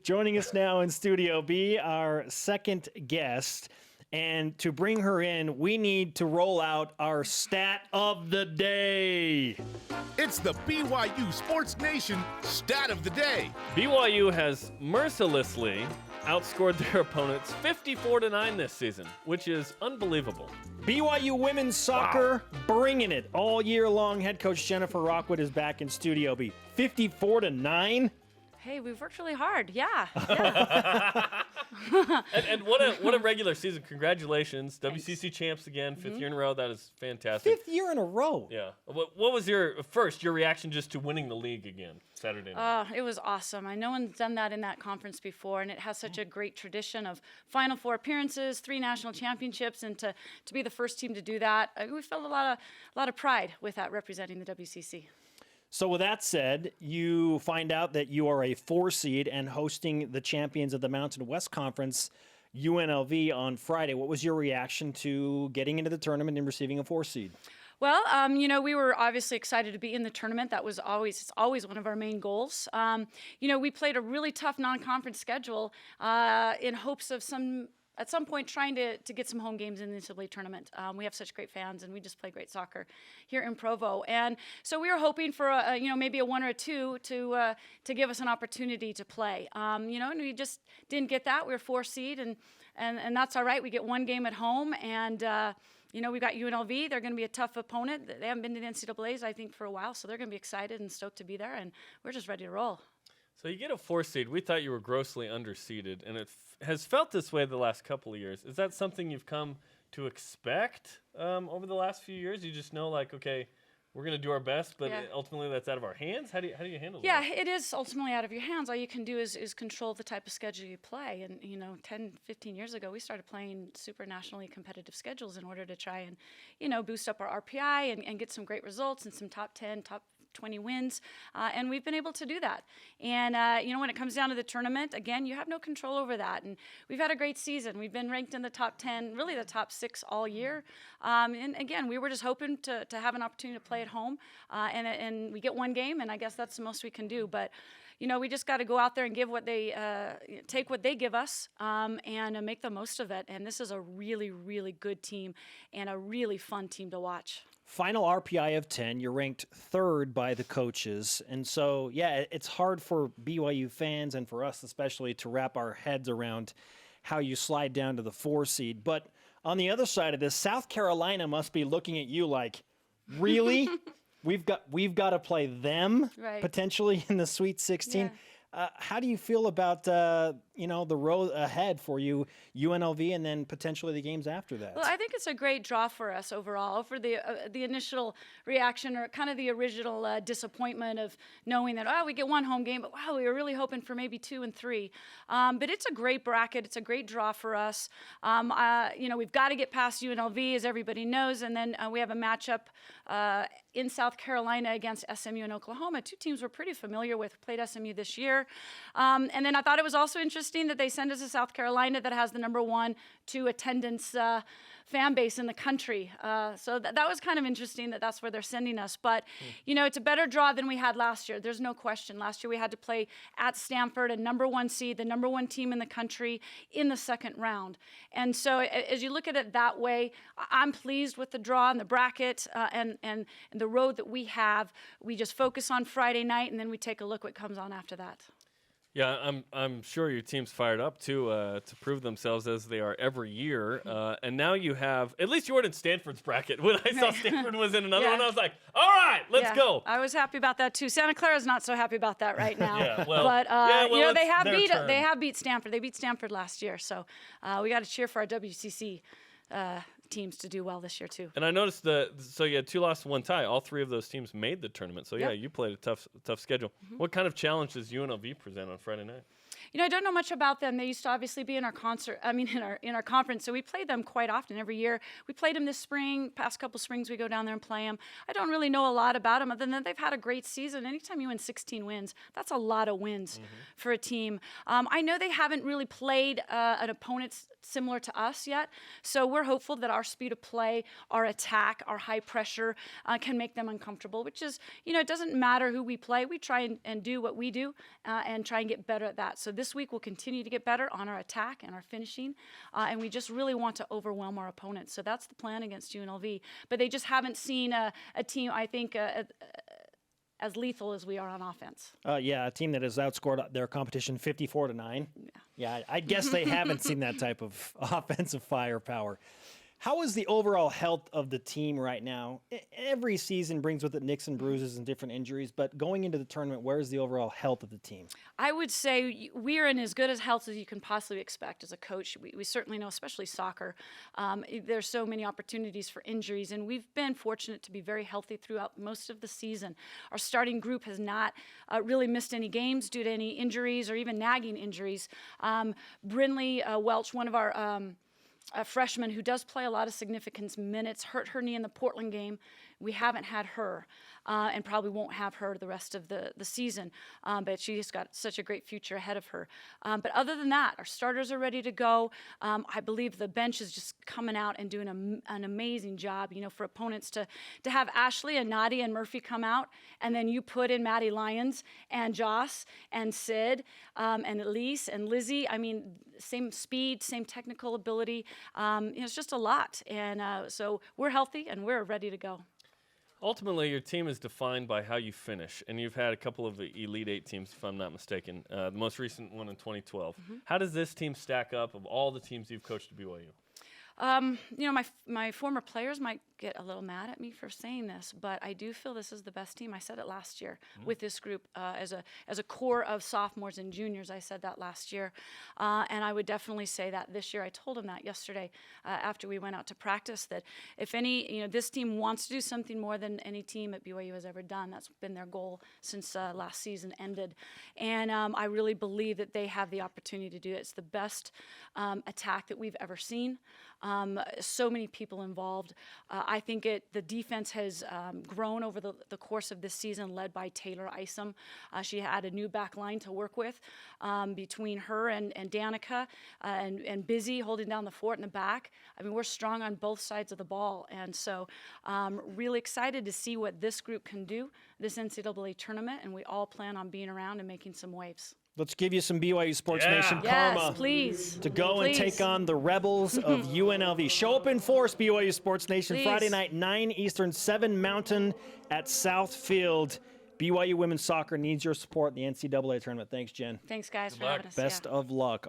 Joining us now in Studio B, our second guest. And to bring her in, we need to roll out our stat of the day. It's the BYU Sports Nation Stat of the Day. BYU has mercilessly outscored their opponents 54-9 this season, which is unbelievable. BYU women's soccer bringing it all year long. Head coach Jennifer Rockwood is back in Studio B. 54-9? Hey, we've worked really hard. Yeah. And what a regular season. Congratulations. Thanks. WCC champs again, fifth year in a row. That is fantastic. Fifth year in a row. Yeah. What was your reaction just to winning the league again Saturday night? It was awesome. No one's done that in that conference before, and it has such a great tradition of Final Four appearances, 3 national championships, and to be the first team to do that, we felt a lot of pride with that, representing the WCC. So with that said, you find out that you are a 4 seed and hosting the champions of the Mountain West Conference, UNLV, on Friday. What was your reaction to getting into the tournament and receiving a 4 seed? Well, we were obviously excited to be in the tournament. That was it's always one of our main goals. We played a really tough non-conference schedule in hopes of at some point trying to get some home games in the NCAA tournament. We have such great fans, and we just play great soccer here in Provo. And so we were hoping for maybe a 1 or a 2 to give us an opportunity to play. And we just didn't get that. We were 4 seed, and that's all right. We get 1 game at home, and we've got UNLV. They're going to be a tough opponent. They haven't been to the NCAAs, I think, for a while, so they're going to be excited and stoked to be there, and we're just ready to roll. So you get a 4 seed. We thought you were grossly underseeded, and it has felt this way the last couple of years. Is that something you've come to expect over the last few years? You just know, like, okay, we're going to do our best, but ultimately that's out of our hands? How do you handle that? Yeah, it is ultimately out of your hands. All you can do is control the type of schedule you play. And, 10, 15 years ago, we started playing super nationally competitive schedules in order to try and, boost up our RPI and get some great results and some top 10, top 20 wins, and we've been able to do that. And, when it comes down to the tournament, again, you have no control over that. And we've had a great season. We've been ranked in the top 10, really the top 6 all year. And, again, we were just hoping to have an opportunity to play at home, and we get 1 game, and I guess that's the most we can do. But, we just got to go out there and give take what they give us, and make the most of it. And this is a really, really good team and a really fun team to watch. Final RPI of 10. You're ranked 3rd by the coaches. And so, it's hard for BYU fans and for us especially to wrap our heads around how you slide down to the 4 seed. But on the other side of this, South Carolina must be looking at you like, really? We've got to play them potentially in the Sweet 16. Yeah. How do you feel about the road ahead for you, UNLV, and then potentially the games after that? Well, I think it's a great draw for us overall. For the initial reaction, or kind of the original disappointment of knowing that we get 1 home game, but wow, we were really hoping for maybe 2 and 3. But it's a great bracket. It's a great draw for us. We've got to get past UNLV, as everybody knows, and then we have a matchup in South Carolina against SMU and Oklahoma, 2 teams we're pretty familiar with. Played SMU this year. And then I thought it was also interesting that they send us to South Carolina that has the number 1 to attendance fan base in the country. So that was kind of interesting that's where they're sending us. But, it's a better draw than we had last year. There's no question. Last year we had to play at Stanford, a number 1 seed, the number 1 team in the country, in the 2nd round. And so as you look at it that way, I'm pleased with the draw and the bracket and the road that we have. We just focus on Friday night, and then we take a look what comes on after that. Yeah, I'm sure your team's fired up to prove themselves as they are every year. And now you have, at least you weren't in Stanford's bracket. When I saw Stanford was in another one, I was like, all right, let's go. I was happy about that too. Santa Clara's not so happy about that right now. But they have beat Stanford. They beat Stanford last year, so we got to cheer for our WCC teams to do well this year too. And I noticed so you had 2 losses, 1 tie. All 3 of those teams made the tournament. So you played a tough schedule. What kind of challenge does UNLV present on Friday night? I don't know much about them. They used to obviously be in our in our conference, so we played them quite often every year. We played them this spring. Past couple springs, we go down there and play them. I don't really know a lot about them, other than they've had a great season. Anytime you win 16 wins, that's a lot of wins for a team. I know they haven't really played an opponent similar to us yet, so we're hopeful that our our speed of play, our attack, our high pressure can make them uncomfortable, which is, it doesn't matter who we play. We try and do what we do and try and get better at that. So this week we'll continue to get better on our attack and our finishing, and we just really want to overwhelm our opponents. So that's the plan against UNLV. But they just haven't seen a team, I think, as lethal as we are on offense. Yeah, a team that has outscored their competition 54-9. Yeah, I guess they haven't seen that type of offensive firepower. How is the overall health of the team right now? Every season brings with it nicks and bruises and different injuries, but going into the tournament, where's the overall health of the team? I would say we're in as good as health as you can possibly expect as a coach. We certainly know, especially soccer, there's so many opportunities for injuries, and we've been fortunate to be very healthy throughout most of the season. Our starting group has not really missed any games due to any injuries or even nagging injuries. Brynlee Welch, one of our a freshman who does play a lot of significant minutes, hurt her knee in the Portland game. We haven't had her and probably won't have her the rest of the season, but she's got such a great future ahead of her. But other than that, our starters are ready to go. I believe the bench is just coming out and doing an amazing job, for opponents to have Ashley and Nadia and Murphy come out, and then you put in Maddie Lyons and Joss and Sid and Elise and Lizzie. I mean, same speed, same technical ability. It's just a lot. And so we're healthy and we're ready to go. Ultimately, your team is defined by how you finish, and you've had a couple of the Elite Eight teams, if I'm not mistaken, the most recent one in 2012. How does this team stack up of all the teams you've coached at BYU? My former players might get a little mad at me for saying this, but I do feel this is the best team. I said it last year with this group as a core of sophomores and juniors. I said that last year, and I would definitely say that this year. I told them that yesterday after we went out to practice, that if any, this team wants to do something more than any team at BYU has ever done. That's been their goal since last season ended, and I really believe that they have the opportunity to do it. It's the best attack that we've ever seen. So many people involved. I think the defense has grown over the course of this season, led by Taylor Isom. She had a new back line to work with between her and Danica and Busy holding down the fort in the back. I mean, we're strong on both sides of the ball. And so really excited to see what this group can do this NCAA tournament, and we all plan on being around and making some waves. Let's give you some BYU Sports Nation karma. Yes, please. To go and take on the Rebels of UNLV. Show up in force, BYU Sports Nation. Please. Friday night, 9 Eastern, 7 Mountain at South Field. BYU women's soccer needs your support in the NCAA tournament. Thanks, Jen. Thanks, guys, for having us. Best of luck.